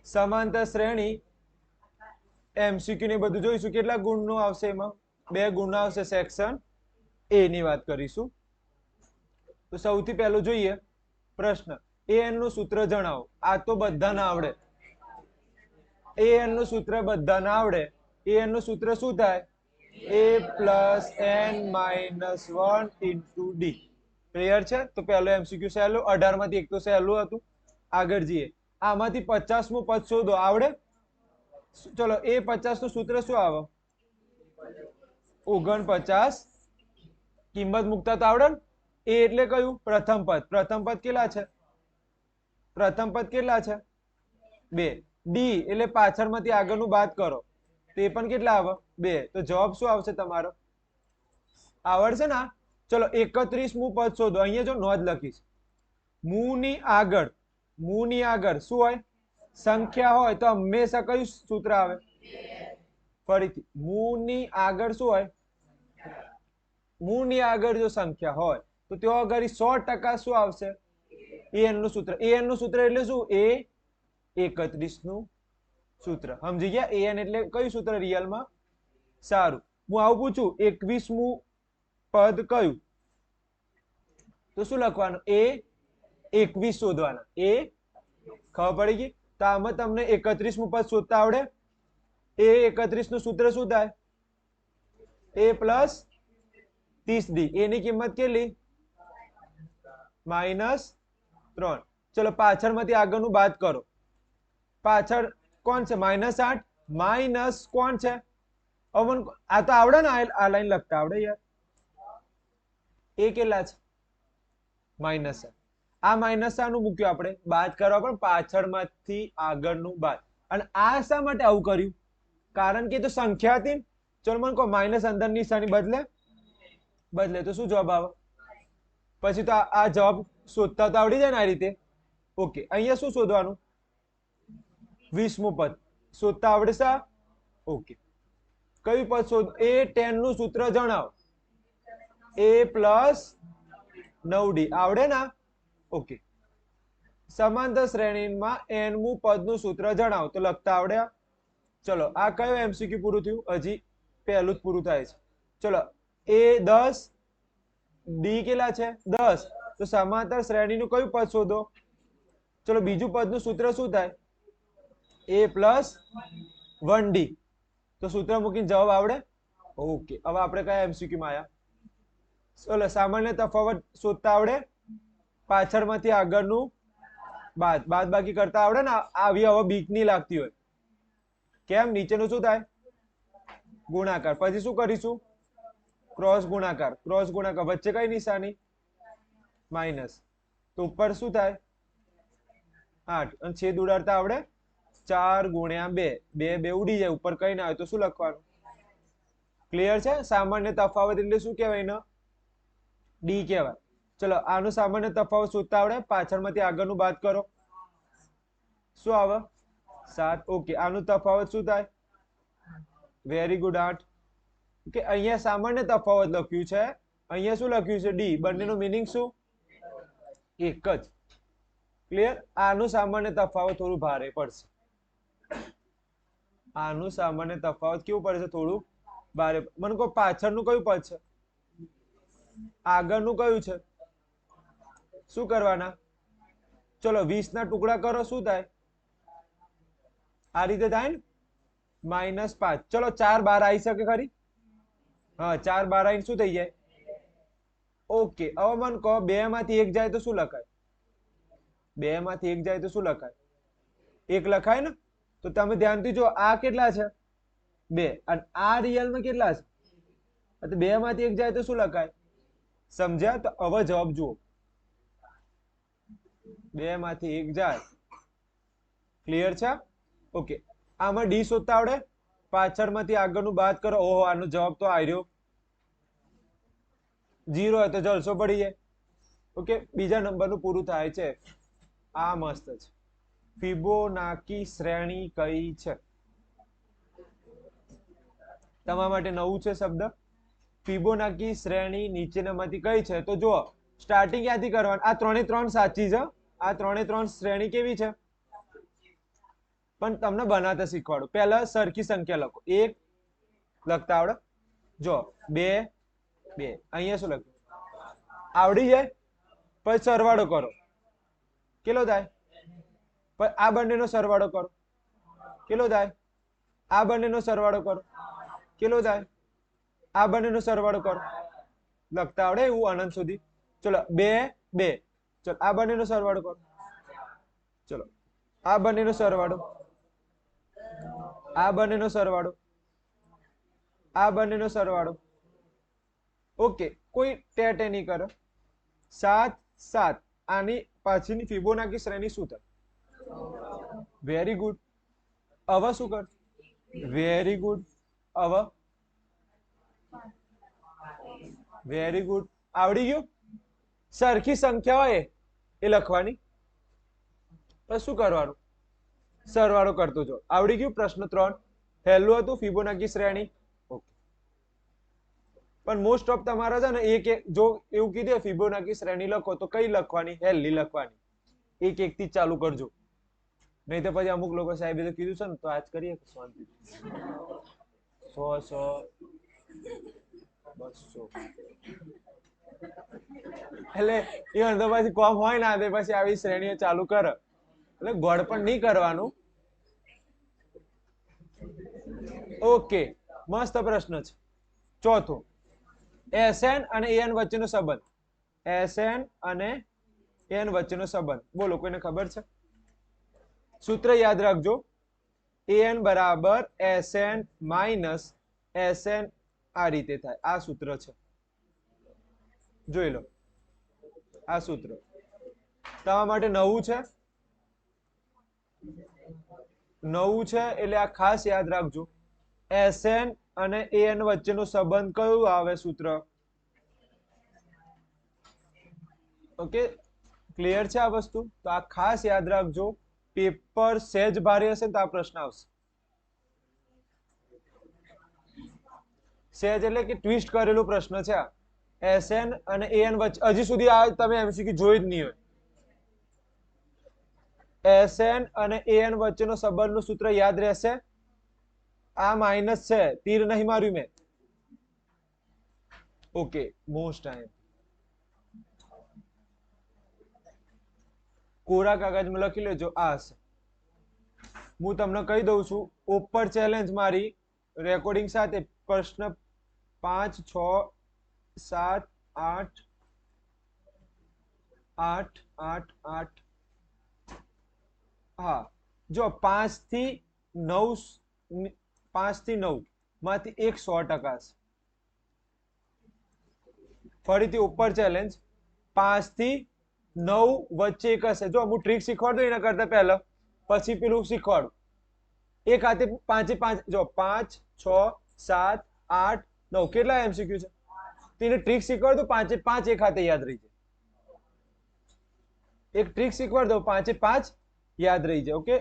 સમાંતર શ્રેણી એમસીક્યુ ને બધું જોઈશું. કેટલા ગુણનું આવશે એમાં? 2 ગુણ આવશે. સેક્શન એ ની વાત કરીશું. તો સૌથી પહેલું જોઈએ પ્રશ્ન, an નું સૂત્ર જણાવો. આ તો બધાને આવડે. an નું સૂત્ર બધાને આવડે. an નું સૂત્ર શું થાય? a plus n minus 1 into D. Clear છે? તો પહેલો એમસીક્યુ સહેલું, 18 માંથી એક તો સહેલું હતું. આગળ જઈએ, આમાંથી 50મું પદ શોધો. આવડે? ચલો, એ 50 નું સૂત્ર શું આવે? 49. કિંમત મૂકતા તો આવડે ને? એ એટલે કયું? પ્રથમ પદ. પ્રથમ પદ કેટલા છે? પ્રથમ પદ કેટલા છે? 2. ડી એટલે પાછળમાંથી આગળનું બાદ કરો, તે પણ કેટલા આવે? 2. તો જવાબ શું આવશે તમારો? આવડશે ને? ચલો, 31મું પદ શોધો. અહીંયા જો નોંધ લખીશ, મુની આગળ શું હોય? સંખ્યા હોય તો હંમેશા કયું સૂત્ર આવે? ફરીથી, મુની આગળ શું હોય? મુની આગળ જો સંખ્યા હોય તો તેઓ આગળ 100% શું આવશે? an નું સૂત્ર. an નું સૂત્ર એટલે શું? એ 31 નું સૂત્ર. સમજી ગયા? an એટલે કયું સૂત્ર રિયલમાં? સારું, હું આવું પૂછું, 21મું પદ કયું? તો શું લખવાનું? એ 21 શોધવાના. એ ખબર પડી ગઈ? તો આમાં તમને 31મું પદ શોધતા આવડે? એ 31 નું સૂત્ર શું થાય? a plus 30d. એની કિંમત કેટલી? -3. ચલો, પાછળમાંથી આગળનું બાદ કરો. પાછળ કોણ છે? -8. માઇનસ કોણ છે? અમન આ તો આવડે ને? આ લાઈન લખતા આવડે યાર? એ કેટલા છે? -7. આ -7 નું મૂક્યું આપણે બાદ કરવા, પણ પાછળમાંથી આગળનું બાદ. અને આ શા માટે આવું કર્યું? કારણ કે તો સંખ્યા હતી. ચલો મને કહો, માઇનસ અંદર નિશાની બદલે તો શું જવાબ આવે? પછી તો આ જવાબ શોધતા તો આવડી જાય ને આ રીતે. ઓકે, અહીંયા શું શોધવાનું? 20મું પદ શોધતા આવડશે? ઓકે, કયું પદ શોધ? એ 10 નું સૂત્ર જણાવો. a plus 9d. આવડે ને? ઓકે, સમાંતર શ્રેણીમાં nમું પદનું સૂત્ર જણાવો. તો લખતા આવડ્યા? ચલો, આ કયો એમસીક્યુ પૂરું થયું? હજી પહેલું જ પૂરું થાય છે. ચલો, એ 10, ડી કેટલા છે? 10. તો સમાંતર શ્રેણીનું કયું પદ શોધો? ચલો, બીજું પદનું સૂત્ર શું થાય? a plus 1d. તો સૂત્ર મૂકીને જવાબ આવડે? ઓકે, હવે આપણે કયા એમસીક્યુ માં આવ્યા? ચલો, સામાન્ય તફાવત શોધતા આવડે? પાછળમાંથી આગળનું બાદ બાકી કરતા આવડે ને? આવી હવે બીક નહીં લાગતી હોય. કેમ? નીચેનું શું થાય? ગુણાકાર. પછી શું કરીશું? ક્રોસ ગુણાકાર. ક્રોસ ગુણાકાર વચ્ચે કઈ નિશાની? માઇનસ. તો ઉપર શું થાય? 8. અને છેદ ઉડાડતા આવડે? 4 ગુણ્યા 2. 2 ઉડી જાય, ઉપર કઈ ના હોય તો શું લખવાનું? ક્લિયર છે? સામાન્ય તફાવત એટલે શું કહેવાય ને? ડી કહેવાય. ચલો, આનું સામાન્ય તફાવત શોધતા આવડે? પાછળમાંથી આગળનું બાદ કરો. શું આવે? 7. ઓકે, આનું તફાવત શું થાય? Very good, 8. ઓકે, અહીંયા સામાન્ય તફાવત લખ્યું છે, અહીંયા શું લખ્યું છે? ડી. બંનેનું મીનિંગ શું? એક જ. ક્લિયર? આનું સામાન્ય તફાવત થોડું ભારે પડશે. આનું સામાન્ય તફાવત કેવું પડશે? થોડું ભારે. મને કહો, પાછળનું કયું પદ છે? આગળનું કયું છે? શું કરવાના? ચલો, 20 ના ટુકડા કરો. શું થાય? આ રીતે થાય ને? -5. ચલો, 4 બહાર આવી શકે ખરી? હા, 4 બહાર આવીને શું થઈ જાય? ઓકે, હવે મને કહો, 2 માંથી 1 જાય તો શું લખાય? 2 માંથી 1 જાય તો શું લખાય? 1 લખાય ને? તો તમે ધ્યાનથી જો, આ કેટલા છે? 2. અને આ રિયલમાં કેટલા છે? 2 માંથી 1 જાય તો શું લખાય? સમજ્યા? તો હવે જવાબ જુઓ. 2 માંથી 1 જાય. ક્લિયર છે? ઓકે, આમાં ડી શોધતા આવડે? પાછળમાંથી આગળનું બાદ કરો. ઓહો, આનો જવાબ તો આવ્યો 0 હોય તો જલસો પડી જાય. ઓકે, બીજા નંબરનું પૂરું થાય છે. આ મસ્ત છે. ફિબોનાકી શ્રેણી કઈ છે? તમારા માટે નવું છે શબ્દ. ફિબોનાકી શ્રેણી નીચેનામાંથી કઈ છે? તો જુઓ, સ્ટાર્ટિંગ ક્યાંથી કરવાનું? આ 3 સાચી છે. આ 3 શ્રેણી કેવી છે? પણ તમને બનાવતા શીખવાડું. પહેલા સરખી સંખ્યા લખો. 1 લખતા આવડે? જો 2 2 અહીંયા શું લખ્યું? આવડી જાય? પછી સરવાળો કરો. કેટલો થાય? પછી આ બંનેનો સરવાળો કરો. કેટલો થાય? આ બંનેનો સરવાળો કરો. કેટલો થાય? આ બંનેનો સરવાળો કરો. લખતા આવડે એવું અનંત સુધી? ચલો 2 2. ચલો આ બંનેનો સરવાળો કરો. ચલો આ બંનેનો સરવાળો, આ બંનેનો સરવાળો, આ બંનેનો સરવાળો. ઓકે, કોઈ ટેટે નહીં કરે. 7 7. આની પાછળની ફિબોનાકી શ્રેણી શું થાય? Very good. હવે શું કર? Very good. હવે વેરી ગુડ. આવડી ગયું? સરખી સંખ્યા હોય એ લખવાની, પછી શું કરવાનું? સરવાળો કરતો જો. આવડી ગયું? પ્રશ્ન 3 પહેલું હતું ફિબોનાકી શ્રેણી. ઓકે, પણ મોસ્ટ ઓફ તમારા છે ને એક એક જો એવું કીધું ફિબોનાકી શ્રેણી લખો તો કઈ લખવાની? હેલ્લી લખવાની. એક એક થી ચાલુ કરજો, નહીં તો પછી અમુક લોકો સાહેબે તો કીધું છે ને તો આજ કરીએ શાંતિ. 100 100 200 એટલે એ તો પછી કોમ હોય ના તે પછી આવી શ્રેણીઓ ચાલુ કરે. એટલે ગોળ પણ નહીં કરવાનું. ઓકે, મસ્ત પ્રશ્ન છે. ચોથો, SN અને AN વચ્ચેનો સંબંધ. SN અને AN વચ્ચેનો સંબંધ બોલો, કોઈને ખબર છે? સૂત્ર યાદ રાખજો. AN બરાબર SN માઇનસ SN. આ રીતે થાય. આ સૂત્ર છે, જોઈ લો. આ સૂત્ર તમારા માટે નવું છે. નવું છે એટલે આ ખાસ યાદ રાખજો. SN અને AN વચ્ચેનો સંબંધ કયું આવે સૂત્ર? ઓકે, ક્લિયર છે આ વસ્તુ? તો આ ખાસ યાદ રાખજો. પેપર સહેજ ભારે હશે તો આ પ્રશ્ન આવશે. સહેજ એટલે કે ટ્વિસ્ટ કરેલો પ્રશ્ન છે આ. SN અને AN વચ્ચે હજી સુધી આ તમે MCQ જોઈ જ નહીં હોય. SN અને AN વચ્ચેનો સંબંધનું સૂત્ર યાદ રહેશે. આ માઇનસ છે, તીર નહીં માર્યું મેં. ઓકે, મોસ્ટ ટાઈમ કોરા કાગળમાં લખી લેજો. આ હશે. હું તમને કહી દઉં છું ઉપર ચેલેન્જ મારી રેકોર્ડિંગ સાથે. પ્રશ્ન 5 6 7 8 8 8 8. હા, જો 5 થી 9 માંથી એક 100% છે. ફરીથી ઉપર ચેલેન્જ 5 થી 9 વચ્ચે એક હશે. જો હું ટ્રીક શીખવાડું એના કરતા પહેલા પછી પેલું શીખવાડું. એક હાથે 5 5. જો 5 6 7 8 9 કેટલા MCQ છે? તેને ટ્રીક શીખવાડ દો 5 5 એક હાથે યાદ રહી જાય. એક ટ્રીક શીખવાડ દો 5 5 યાદ રહી જાય. ઓકે,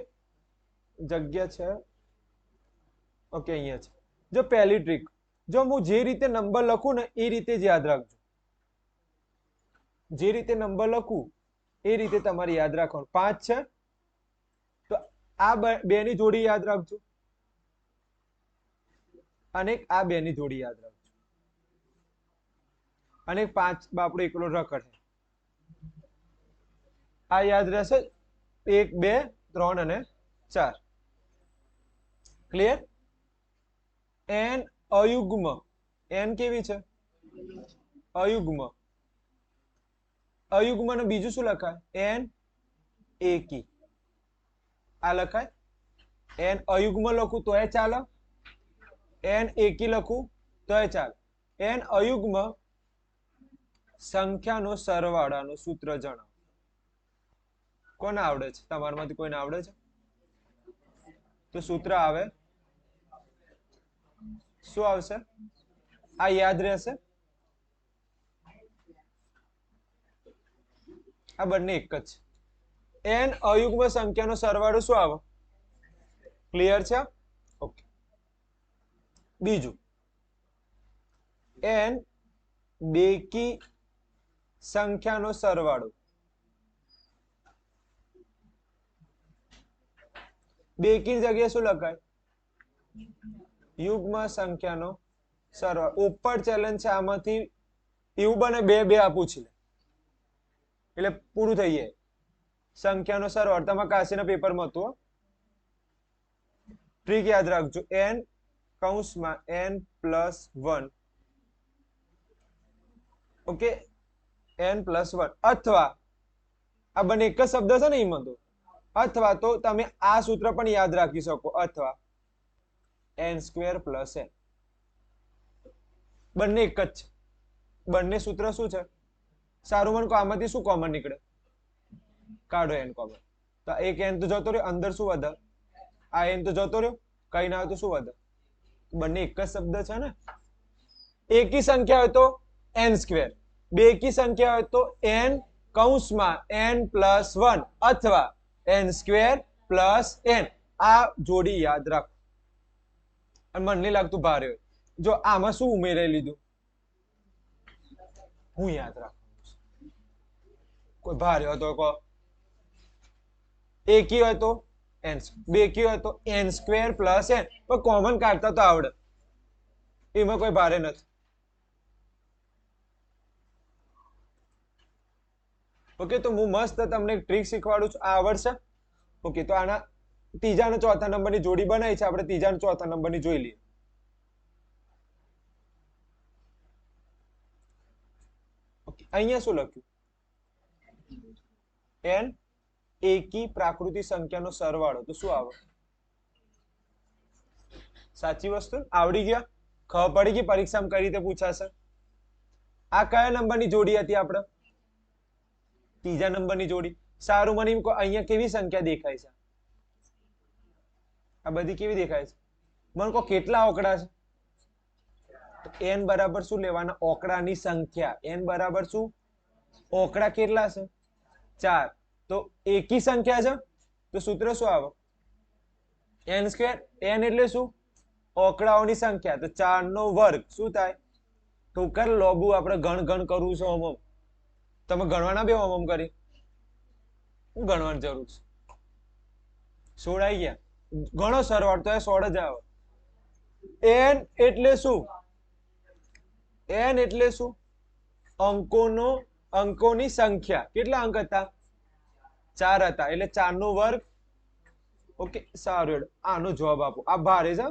જગ્યા છે. ઓકે, અહીંયા છે. જો પહેલી ટ્રીક, જો હું જે રીતે નંબર લખું ને એ રીતે જ યાદ રાખજો. જે રીતે નંબર લખું એ રીતે તમારે યાદ રાખવાનું. 5 છે તો આ બે ની જોડી યાદ રાખજો અને આ બે ની જોડી યાદ રાખજો. અને 5 બાપડો એકલો રખડે. આ યાદ રહેશે. 1 2 3 અને 4. ક્લિયર? n અયુગ્મ. n કેવી છે? અયુગ્મ. અયુગ્મ ને બીજું શું લખાય? n એકી. આ લખાય. n અયુગ્મ લખું તોય ચાલે, n એકી લખું તોય ચાલે. n અયુગ્મ સંખ્યાનો સરવાળાનું સૂત્ર જણાવો. કોને આવડે છે? તમારામાંથી કોઈને આવડે છે? તો સૂત્ર આવે શું આવશે? આ યાદ રહેશે. આ બંને એક જ છે. n અયુગ્મ સંખ્યાનો સરવાળો શું આવે? ક્લિયર છે? ઓકે. બીજું, n બેકી સંખ્યાનો સરવાળો. બેકી જગ્યાએ શું લખાય? યુગ્મ સંખ્યાનો સરવાળો. ઉપર ચેલેન્જ છે આમાંથી એવું બને બે બે આપું છે એટલે પૂરું થઈ જાય. સંખ્યાનો સરવાળો તમારા કાશીના પેપરમાં હતું. ટ્રીક યાદ રાખજો, n કૌંસમાં n+1, ઓકે, n+1, અથવા આ બંને એક જ શબ્દ છે ને એમાં તો, અથવા તો તમે આ સૂત્ર પણ યાદ રાખી શકો, અથવા n² + n. બંને એક જ છે. બંને સૂત્ર શું છે? સારું મને આમાંથી શું કોમન નીકળે? કાઢો n કોમન. તો એક n તો જતો રહ્યો, અંદર શું વધે? આ n તો જતો રહ્યો, કઈ ના હોય તો શું વધે? બંને એક જ શબ્દ છે ને. એકી સંખ્યા હોય તો n², બેકી સંખ્યા હોય તો n કૌંસમાં n+1 અથવા n² + n. આ જોડી યાદ રાખો. અને મને નહીં લાગતું ભારે હોય. જો આમાં શું ઉમેરાઈ લીધું હું યાદ રાખું. કોઈ ભારે હોય તો કહો. એકી હોય તો n, બેકી હોય તો n² + n. પણ કોમન કાઢતા તો આવડે, એમાં કોઈ ભારે નથી. ઓકે, તો હું મસ્ત તમને એક ટ્રીક શીખવાડું છું, આ આવડશે? ઓકે, તો આના ત્રીજા અને ચોથા નંબરની જોડી બનાવી છે આપણે. ત્રીજા અને ચોથા નંબરની જોઈ લઈએ. ઓકે, અહીંયા શું લખ્યું? n એકી પ્રાકૃતિક સંખ્યાનો સરવાળો. તો શું આવે? સાચી વસ્તુ. આવડી ગયા? ખબર પડી ગઈ પરીક્ષામાં કઈ રીતે પૂછાશે? આ કયા નંબરની જોડી હતી આપણે? ત્રીજા નંબરની જોડી. સારું, મને અહીંયા કેવી સંખ્યા દેખાય છે? આ બધી કેવી દેખાય છે? મને કહો કેટલા આંકડા છે? n બરાબર શું લેવાના? આંકડાની સંખ્યા. n બરાબર શું? આંકડા કેટલા છે? 4. તો એકી સંખ્યા છે તો સૂત્ર શું આવે? n². n એટલે શું? આંકડાઓની સંખ્યા. તો 4 નો વર્ગ શું થાય? તો કર લોબુ આપણે ગણ કરવું છે ઓમ. તમે ગણવાના બે ઓમ કરી. હું ગણવાની જરૂર છે? 16 આવી ગયા. ગણો સરવાળો તો એ 16 જ આવે. n એટલે શું? n એટલે શું? અંકોની સંખ્યા. કેટલા અંક હતા? 4 હતા. એટલે 4 નો વર્ગ. ઓકે, સારું. આનો જવાબ આપો. આ ભારે છે,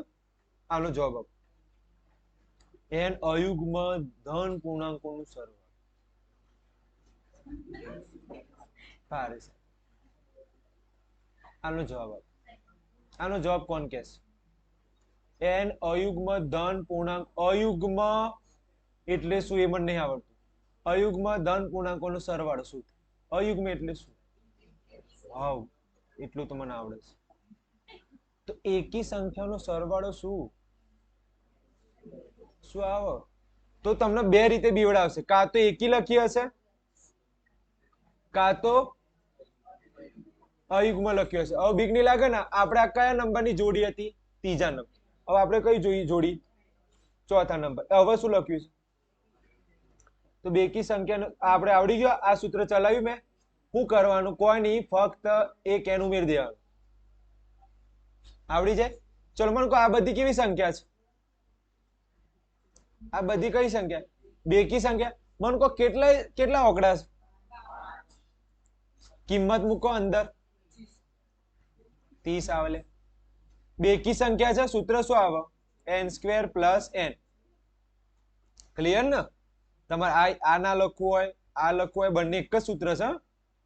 આનો જવાબ આપો. n અયુગ્મ ધન પૂર્ણાંકોનું સરવાળો. ભારે છે. આનો જવાબ આપો. આનો જવાબ કોણ કહેશે? n અયુગ્મ ધન પૂર્ણાંક. અયુગ્મ એટલે શું એ મને નહીં આવડતું. અયુગ્મ ધન પૂર્ણાંકોનો સરવાળો શું? અયુગ્મ એટલે શું? વાવ, એટલું તો મને આવડે છે. તો એકી સંખ્યાનો સરવાળો શું? શું આવે? તો તમને બે રીતે બીવડાવશે. કાં તો એકી લખી હશે, કાં તો અયુગ્મ લખ્યું હશે. હવે બીક નહીં લાગે ને? આપણે આ કયા નંબરની જોડી હતી? ત્રીજા નંબર. હવે આપણે કઈ જોડી? ચોથા નંબર. હવે શું લખ્યું છે? તો બેકી સંખ્યાનો આપણે આવડી ગયો. આ સૂત્ર ચલાવ્યું મેં. શું કરવાનું? કોઈ નહીં, ફક્ત એક n ઉમેરી દેવાનું. આવડી જાય. ચલો મને કહો, આ બધી કેવી સંખ્યા છે? આ બધી કઈ સંખ્યા? બેકી સંખ્યા. મને કહો કેટલા આંકડા છે? કિંમત મૂકો અંદર. 30 આવે. બેકી સંખ્યા છે, સૂત્ર શું આવે? n² + n. ક્લિયર ને? તમારે આ ના લખવું હોય, આ લખવું હોય, બંને એક જ સૂત્ર છે,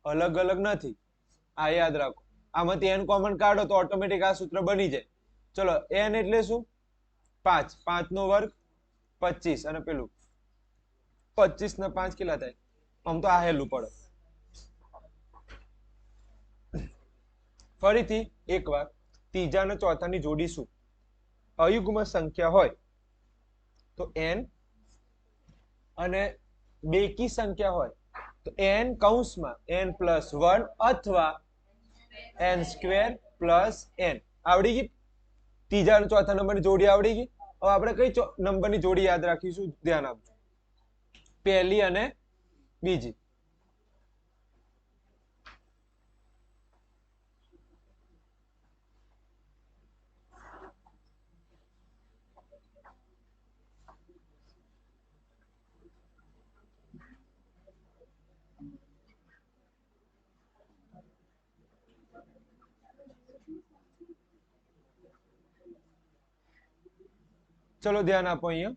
અલગ અલગ નથી. આ યાદ રાખો. આમાંથી n કોમન કાઢો તો ઓટોમેટિક આ સૂત્ર બની જાય. ચલો, n એટલે શું? 5. 5 નો વર્ગ 25. અને પેલું 25 ને 5 કેટલા થાય? આમ તો આ હેલું પડે. ફરીથી એકવાર, ત્રીજા અને ચોથાની જોડી શું? અયુગ્મ સંખ્યા હોય તો n, અને બેકી સંખ્યા હોય તો n કૌંસમાં n+1 અથવા n² + n. આવડી ગઈ? ત્રીજા અને ચોથા નંબરની જોડી આવડી ગઈ. હવે આપણે કઈ નંબરની જોડી યાદ રાખીશું? ધ્યાન આપજો. પહેલી અને બીજી. ચલો ધ્યાન આપો અહીંયા.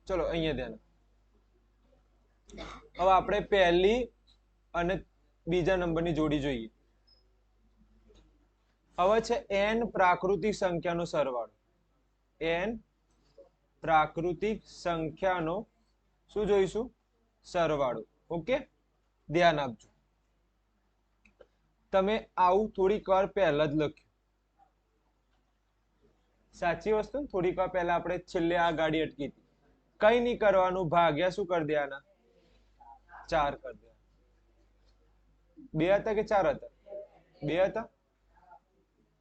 ચલો અહીંયા ધ્યાન. હવે આપણે પહેલી અને બીજા નંબરની જોડી જોઈએ. હવે છે n પ્રાકૃતિક સંખ્યાનો સરવાળો. n પ્રાકૃતિક સંખ્યાનો શું જોઈશું? સરવાળો. ઓકે, ધ્યાન આપજો. તમે આવું થોડીક વાર પહેલા જ લખ્યું. સાચી વસ્તુ. થોડીક વાર પહેલા આપણે છેલ્લે આ ગાડી અટકી હતી. કઈ નહીં કરવાનું, ભાગ્યા શું કરી દેવાના? 4 કરી દેવાના. 2 હતા કે 4 હતા? 2 હતા.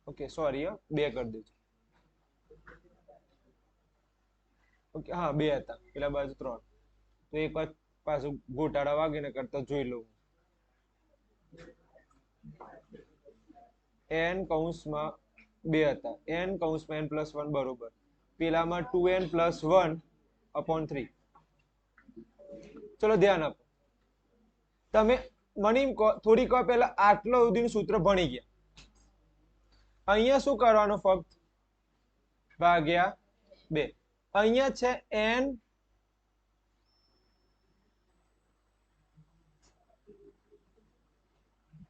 ઓકે, સોરી, 2 કરી દેજો. ઓકે, હા 2 હતા. પેલા બાજુ 3. તો એક વાર પાછું ગોટાળા વાગે ને કરતા જોઈ લઉં. n કૌંસમાં 2 હતા. n કૌંસમાં n + 1 બરોબર. પેલામાં 2n + 1/3. ચલો ધ્યાન આપો. તમે મને એમ કહો, થોડીક વાર પહેલા આટલો સુધીનું સૂત્ર ભણી ગયા. અહીંયા શું કરવાનું? ફક્ત ભાગ્યા 2. અહીંયા છે n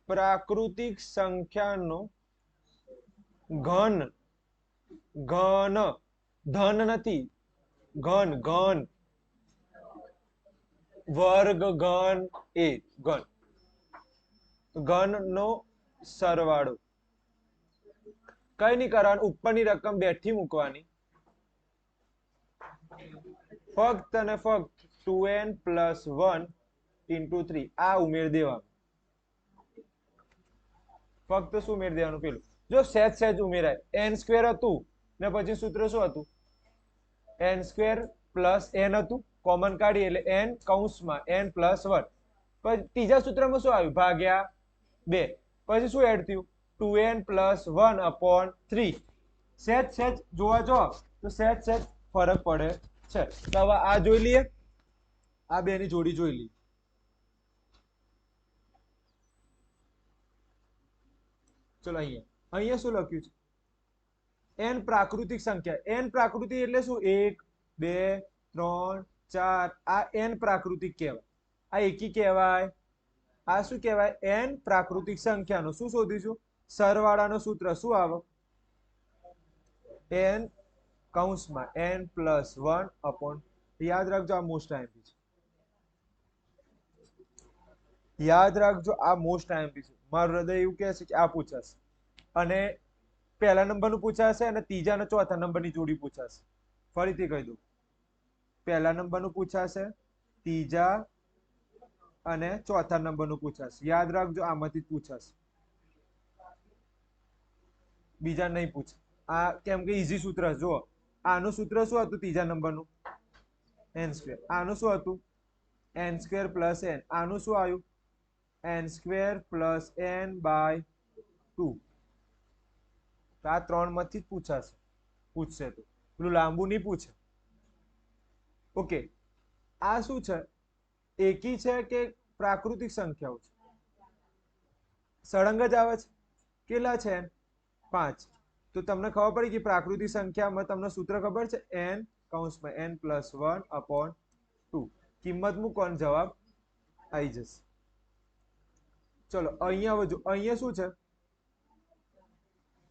પ્રાકૃતિક સંખ્યાનો ઘન. ઘન, ધન નથી, ઘન. ઘન વર્ગ, ઘન એ ઘન. ઘન નો સરવાળો. કઈ નહીં કરવાનું, ઉપરની રકમ બેઠી મૂકવાની. ફક્ત અને ફક્ત 2n + 1 × 3 આ ઉમેર દેવાનું. ફક્ત શું ઉમેર દેવાનું? પેલું જો સહેજ ઉમેરાય. n² હતું ને પછી સૂત્ર શું હતું? n² + n હતું. કોમન કાઢી એટલે n કૌંસમાં n + 1. પછી ત્રીજા સૂત્રમાં શું આવ્યું? ભાગ્યા 2. પછી શું એડ થયું? 2n + 1/3. સહેજ જોવા જો તો સહેજ ફરક પડે છે. તો હવે આ જોઈ લઈએ, આ બેની જોડી જોઈ લઈએ. ચલો અહીંયા શું લખ્યું છે? n પ્રાકૃતિક સંખ્યા. n પ્રાકૃતિક એટલે શું? 1 2 3 4. આ n પ્રાકૃતિક કહેવાય. આ એકી કહેવાય. આ શું કહેવાય? n પ્રાકૃતિક સંખ્યાનો શું શોધીશું? સરવાળાનો સૂત્ર શું આવે? n કૌંસમાં n + 1/. યાદ રાખજો, આ મોસ્ટ આઈએમપી છે. યાદ રાખજો, આ મોસ્ટ આઈએમપી છે. મારું હૃદય એવું કહે છે કે આ પૂછાશે. અને પહેલા નંબરનું પૂછાશે અને ત્રીજા અને ચોથા નંબરની જોડી પૂછાશે. ફરીથી કહી દઉં, પહેલા નંબરનું પૂછાશે, ત્રીજા અને ચોથા નંબરનું પૂછાશે. યાદ રાખજો, આમાંથી જ પૂછાશે, બીજા નહીં પૂછે. આ કેમ કે ઈઝી સૂત્ર. જુઓ, આનું સૂત્ર શું હતું? ત્રીજા નંબરનું n². આનું શું હતું? n² + n. આનું શું આવ્યું? n² + n/2. તો આ 3 માંથી જ પૂછશે. તો પેલું લાંબુ નહીં પૂછે. ઓકે, આ શું છે? એકી છે કે પ્રાકૃતિક સંખ્યાઓ છે? સળંગ જ આવે છે. કેટલા છે? 5. તો તમને ખબર પડી કે પ્રાકૃતિક સંખ્યામાં તમને સૂત્ર ખબર છે? n કૌંસમાં n + 1/2. કિંમત મૂકવાનો જવાબ આવી જશે. ચલો અહીંયા વધુ. અહીંયા શું છે?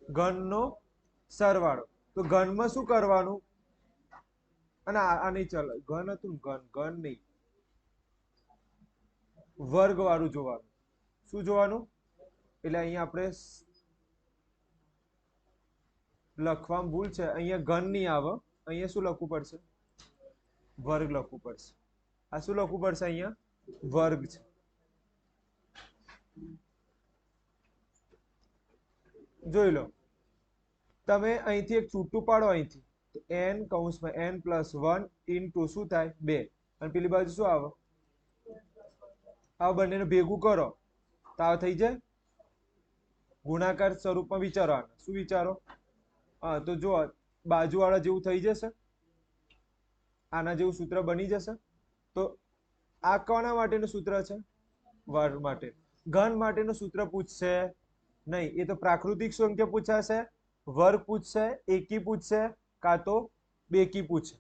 ઘનનો સરવાળો. તો ઘનમાં શું કરવાનું? અને આ નહીં ચાલે. ઘન હતું, ઘન નહીં, વર્ગ વાળું જોવાનું. શું જોવાનું? એટલે અહીંયા આપણે લખવામાં ભૂલ છે. અહીંયા ઘન નહીં આવે. અહીંયા શું લખવું પડશે? વર્ગ લખવું પડશે. આ શું લખવું પડશે? અહીંયા વર્ગ છે. જોઈ લો, તમે અહીંથી એક છૂટું પાડો. અહીંથી n કૌંસમાં n + 1 × શું થાય? 2. અને પેલી બાજુ શું આવે? આ બંનેને ભેગું કરો તો આ થઈ જાય ગુણાકાર સ્વરૂપમાં. વિચારવાનું. શું વિચારો? હા, તો જો બાજુવાળા જેવું થઈ જશે. આના જેવું સૂત્ર બની જશે. તો આ કોના માટેનું સૂત્ર છે? વર્ગ માટે. ઘન માટેનું સૂત્ર પૂછશે નહીં, એ તો પ્રાકૃતિક સંખ્યા પૂછાશે, વર્ગ પૂછશે, એકી પૂછશે, કાં તો બેકી પૂછશે.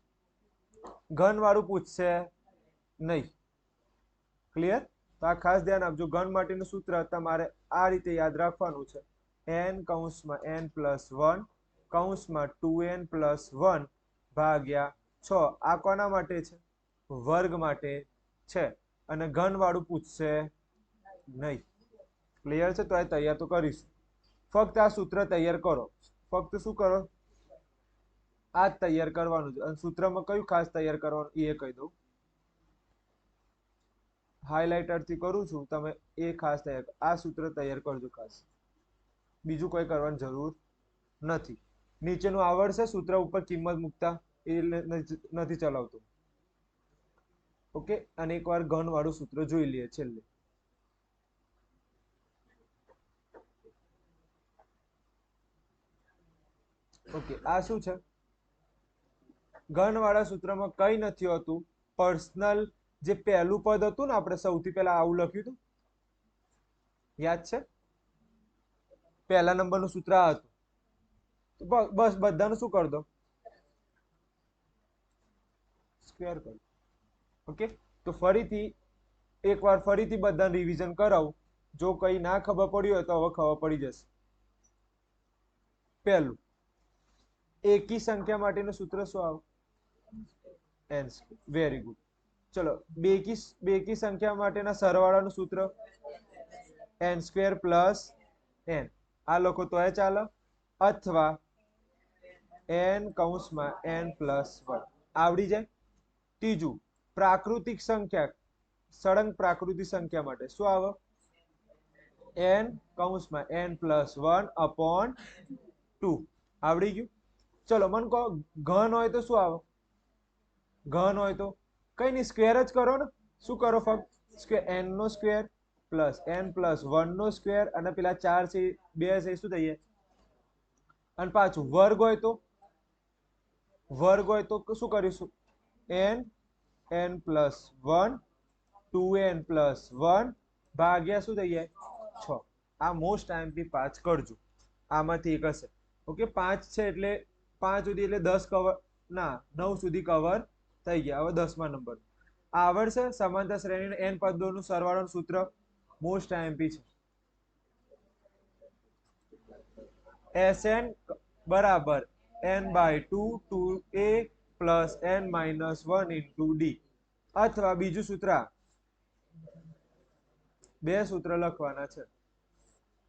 ઘન વાળું પૂછશે નહીં. ક્લિયર? તો આ ખાસ ધ્યાન આપજો. ઘન માટેનું સૂત્ર તમારે આ રીતે યાદ રાખવાનું છે. n કૌંસમાં n પ્લસ 1 કૌંસમાં 2n પ્લસ 1 ભાગ્યા 6. આ કોના માટે છે? વર્ગ માટે છે. અને ઘન વાળું પૂછશે નહીં. ક્લિયર છે? તો આ તૈયાર તો કરીશું. ફક્ત આ સૂત્ર તૈયાર કરો. ફક્ત શું કરો? આ જ તૈયાર કરવાનું છે. અને સૂત્રમાં કયું ખાસ તૈયાર કરવાનું એ કહી દઉં. હાઇલાઇટરથી કરું છું, તમે એ ખાસ તૈયાર. આ સૂત્ર તૈયાર કરજો ખાસ. બીજું કોઈ કરવાની જરૂર નથી. નીચેનું આવડશે સૂત્ર ઉપર કિંમત મૂકતા, એ નથી ચલાવતું. ઓકે. અને એકવાર ઘન વાળું સૂત્ર જોઈ લઈએ છેલ્લે. ઓકે. આ શું છે? ઘન વાળા સૂત્રમાં કઈ નથી હોતું. પર્સનલ જે પહેલું પદ હતું ને, આપણે સૌથી પહેલા આવું લખ્યું હતું, યાદ છે? પહેલા નંબરનું સૂત્ર આ હતું. બસ બધાનું શું કરી દો? સ્ક્વેર કરી. ઓકે. તો ફરીથી એકવાર ફરીથી બધાને રિવિઝન કરાવું. જો કઈ ના ખબર પડી હોય તો હવે ખબર પડી જશે. પહેલું, એકી સંખ્યા માટેનું સૂત્ર શું આવે? n. Very good. ચલો, બેકી સંખ્યા માટેના સરવાળાનું સૂત્ર n² પ્લસ n. આ લોકો તોય ચાલે, અથવા n કૌંસમાં n પ્લસ 1 આવડી જાય. ત્રીજું, પ્રાકૃતિક સંખ્યા, સળંગ પ્રાકૃતિક સંખ્યા માટે શું આવે? n કૌંસમાં n પ્લસ 1 અપોન 2. આવડી ગયું. ચલો મને કહો, ઘન હોય તો શું આવે? ઘન હોય તો કઈ નહીં, સ્ક્વેર જ કરો ને. શું કરો? ફક્ત સ્ક્વેર, n નો સ્ક્વેર પ્લસ n પ્લસ 1 નો સ્ક્વેર, અને પેલા 4 છે 2 છે શું થઈએ? અને પાછું વર્ગ હોય તો શું કરીશું? n પ્લસ 1 2n પ્લસ 1 ભાગ્યા શું થઈ જાય? 6. આ મોસ્ટ આઈએમપી 5 કરજો. આમાંથી એક હશે. ઓકે. 5 છે એટલે 5 સુધી એટલે 10 કવર, ના 9 સુધી કવર થઈ ગયા. હવે 10મા નંબર આવડશે. સમાંતર શ્રેણીના n પદોનું સરવાળાનું સૂત્ર મોસ્ટ આઈએમપી છે. Sn બરાબર n/2 2a plus n minus 1 into D. અથવા બીજું સૂત્ર, બે સૂત્ર લખવાના છે,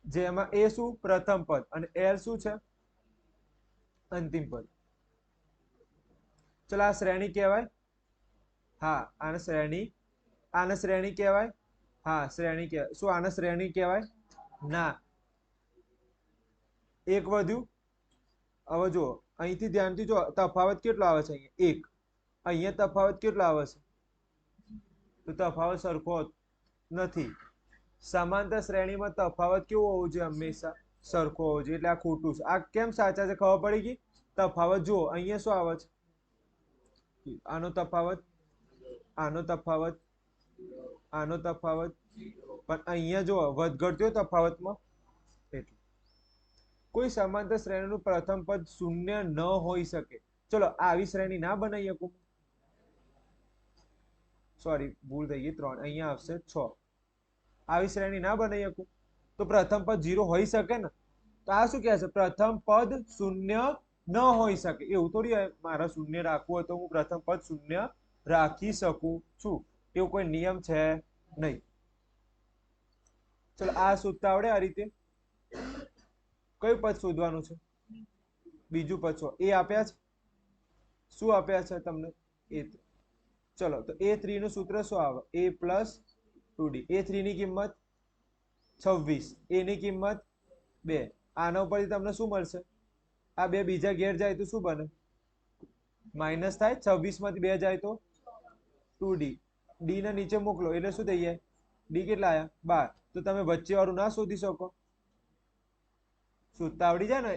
જેમાં એ શું? પ્રથમ પદ, અને l શું છે? અંતિમ પદ. ચલો, આ શ્રેણી કહેવાય. હા, આને શ્રેણી કહેવાય. હા, શ્રેણી કહેવાય. શું આને શ્રેણી કહેવાય? ના. એક વધ્યું. હવે જુઓ, અહીંથી ધ્યાનથી જો, તફાવત કેટલો આવે છે? અહીંયા 1. અહીંયા તફાવત કેટલો આવે છે? તો તફાવત સરખો નથી. સમાંતર શ્રેણીમાં તફાવત કેવો હોવો જોઈએ? હંમેશા સરખો હોવો જોઈએ. એટલે આ ખોટું છે. આ કેમ સાચા છે ખબર પડી ગઈ? તફાવત જુઓ, અહીંયા શું આવે છે? આનો તફાવત, આનો તફાવત, આનો તફાવત. પણ અહીંયા જો વધઘટ થયો તફાવતમાં, એટલે કોઈ સમાંતર શ્રેણીનું પ્રથમ પદ શૂન્ય ન હોઈ શકે. ચલો, આવી શ્રેણી ના બનાવી શકું. સોરી, ભૂલ થઈ ગઈ. 3 અહીંયા આવશે 6. આવી શ્રેણી ના બનાવી શકું તો પ્રથમ પદ 0 હોઈ શકે ને. તો આ શું કહે છે? પ્રથમ પદ શૂન્ય ન હોઈ શકે. એવું થોડી હોય મારે શૂન્ય રાખવું હોય તો હું પ્રથમ પદ શૂન્ય રાખી શકું છું. એવું કોઈ નિયમ છે નહીં. ચલો, આ શોધતા આવડે આ રીતે. કયું પદ શોધવાનું છે? બીજું પદ. એ આપ્યા છે. શું આપ્યા છે તમને? એ. ચલો, તો a3 નું સૂત્ર શું આવે? a plus 2d. a3 ની કિંમત 26, a ની કિંમત 2. આના ઉપરથી તમને શું મળશે? આ બે બીજા ઘેર જાય તો શું બને? માઇનસ થાય. 26 માંથી 2 જાય તો 2d. d ને નીચે મોકલો એટલે શું થઈ જાય? d કેટલા આયા? 12. તો તમે વચ્ચે વાળું ના શોધી શકો? શોધતા આવડી જાય ને.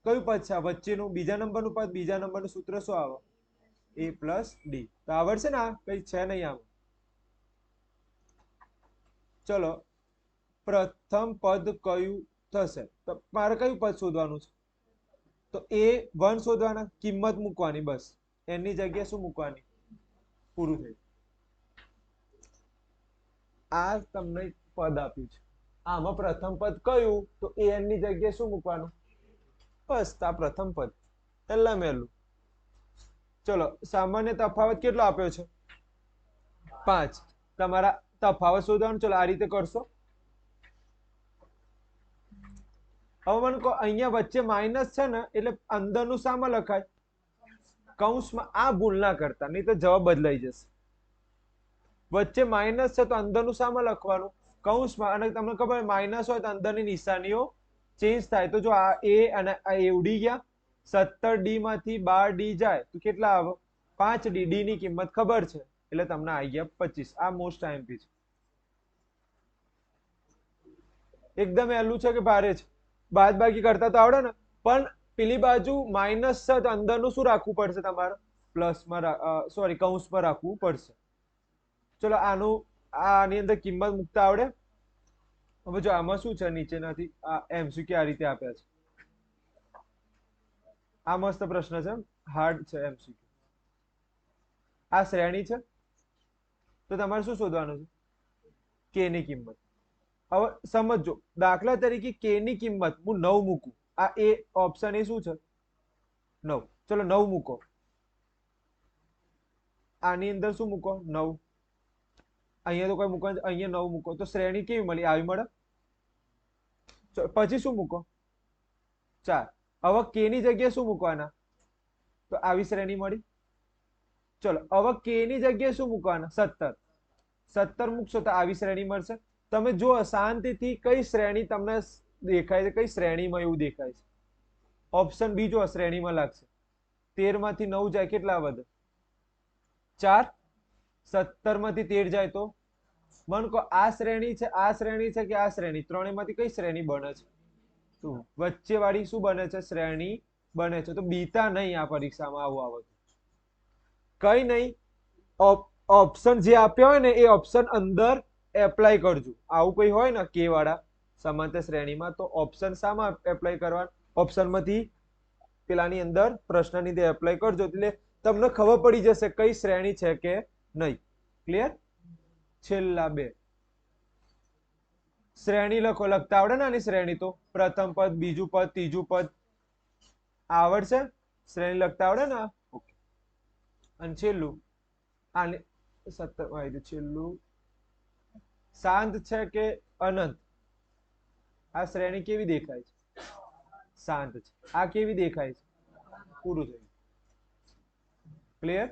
કયું પદ છે વચ્ચેનું? બીજા નંબરનું પદ. બીજા નંબરનું સૂત્ર શું આવે? a plus D. તો આવડશે ને? આ કઈ છે નહીં આમ. ચલો પ્રથમ પદ કયું થશે? તો મારે કયું પદ શોધવાનું છે? તો a1 શોધવાના, કિંમત મૂકવાની, બસ એની જગ્યાએ શું મૂકવાની? પૂરું થયું. આ તમને પદ આપ્યું છે, આમાં પ્રથમ પદ કયું? તો an ની જગ્યાએ શું મૂકવાનું? બસ આ પ્રથમ પદ, પહેલા મેલું. ચલો સામાન્ય તફાવત કેટલો આપ્યો છે? 5. તમારા તફાવત શોધવાનું. ચલો આ રીતે કરશો. હવે મને કહો, અહીંયા વચ્ચે માઇનસ છે ને, એટલે અંદરનું શામાં લખાય? કૌંસમાં. આ ભૂલ ના કરતા, નહીં તો જવાબ બદલાઈ જશે. વચ્ચે માઇનસ છે તો અંદરનું શામાં લખવાનું? કૌંસમાં. અને તમને ખબર માઇનસ હોય તો અંદરની નિશાનીઓ ચેન્જ થાય. તો જો આ a અને આ a ઉડી ગયા, 17d માંથી 12d જાય તો કેટલા આવે? 5d. d ની કિંમત ખબર છે એટલે તમને આવી ગયા 25. આ મોસ્ટ આઈએમપી છે. એકદમ સહેલું છે કે ભારે છે? બાદબાકી કરતા તો આવડે ને, પણ પેલી બાજુ માઇનસ છે તો અંદરનું શું રાખવું પડશે તમારે? પ્લસમાં, સોરી કૌંસમાં રાખવું પડશે. ચલો આની અંદર કિંમત મૂકતા આવડે? હવે જો આમાં શું છે, નીચેનાથી આ એમસીક્યુ આ રીતે આપ્યા છે. આ મસ્ત પ્રશ્ન છે, હાર્ડ છે એમસીક્યુ. આ શ્રેણી છે તો તમારે શું શોધવાનું છે? કે ની કિંમત. હવે સમજો, દાખલા તરીકે કે ની કિંમત હું 9 મૂકું. આ એ ઓપ્શન એ શું છે? 9. ચલો 9 મૂકો. આની અંદર શું મૂકો? 9. અહીંયા તો કોઈ મૂકો, અહીંયા 9 મૂકો તો શ્રેણી કેવી મળી? આવી મળે. પછી શું મૂકો? 4. હવે કે ની જગ્યાએ શું મૂકવાના? તો આવી શ્રેણી મળી. ચલો હવે કે ની જગ્યાએ શું મૂકવાના? 17. 17 મૂકશો તો આવી શ્રેણી મળશે. તમે જો શાંતિથી કઈ શ્રેણી તમને દેખાય છે, કઈ શ્રેણીમાં એવું દેખાય છે? ઓપ્શન બી જો શ્રેણીમાં લાગશે. 13 માંથી 9 જાય કેટલા વધે? 4. 17 માંથી 13 જાય તો મન કો આ શ્રેણી છે, આ શ્રેણી છે કે આ શ્રેણી? ત્રણેયમાંથી કઈ શ્રેણી બને છે? તો વચ્ચે વાળી શું બને છે? શ્રેણી બને છે. તો બીતા નહીં આ પરીક્ષામાં આવું આવે. કઈ નહીં, ઓપ્શન જે આપ્યા હોય ને એ ઓપ્શન અંદર એપ્લાય કરજો. આવું કોઈ હોય ને કે વાળા સમાંતર શ્રેણીમાં, તો ઓપ્શન શામાં એપ્લાય કરવા? ઓપ્શનમાંથી પેલાની અંદર પ્રશ્નની અંદર એપ્લાય કરજો, એટલે તમને ખબર પડી જશે કઈ શ્રેણી છે કે નહીં. ક્લિયર? છેલ્લા 2 શ્રેણી લખો. લખતા આવડે ને આની શ્રેણી? તો પ્રથમ પદ, બીજું પદ, ત્રીજું પદ આવડશે? શ્રેણી લખતા આવડે ને? ઓકે. અને છેલ્લું આને 17 છેલ્લું શાંત છે કે અનંત? આ શ્રેણી કેવી દેખાય છે? શાંત છે. આ કેવી દેખાય છે? પૂરું થયું. ક્લિયર?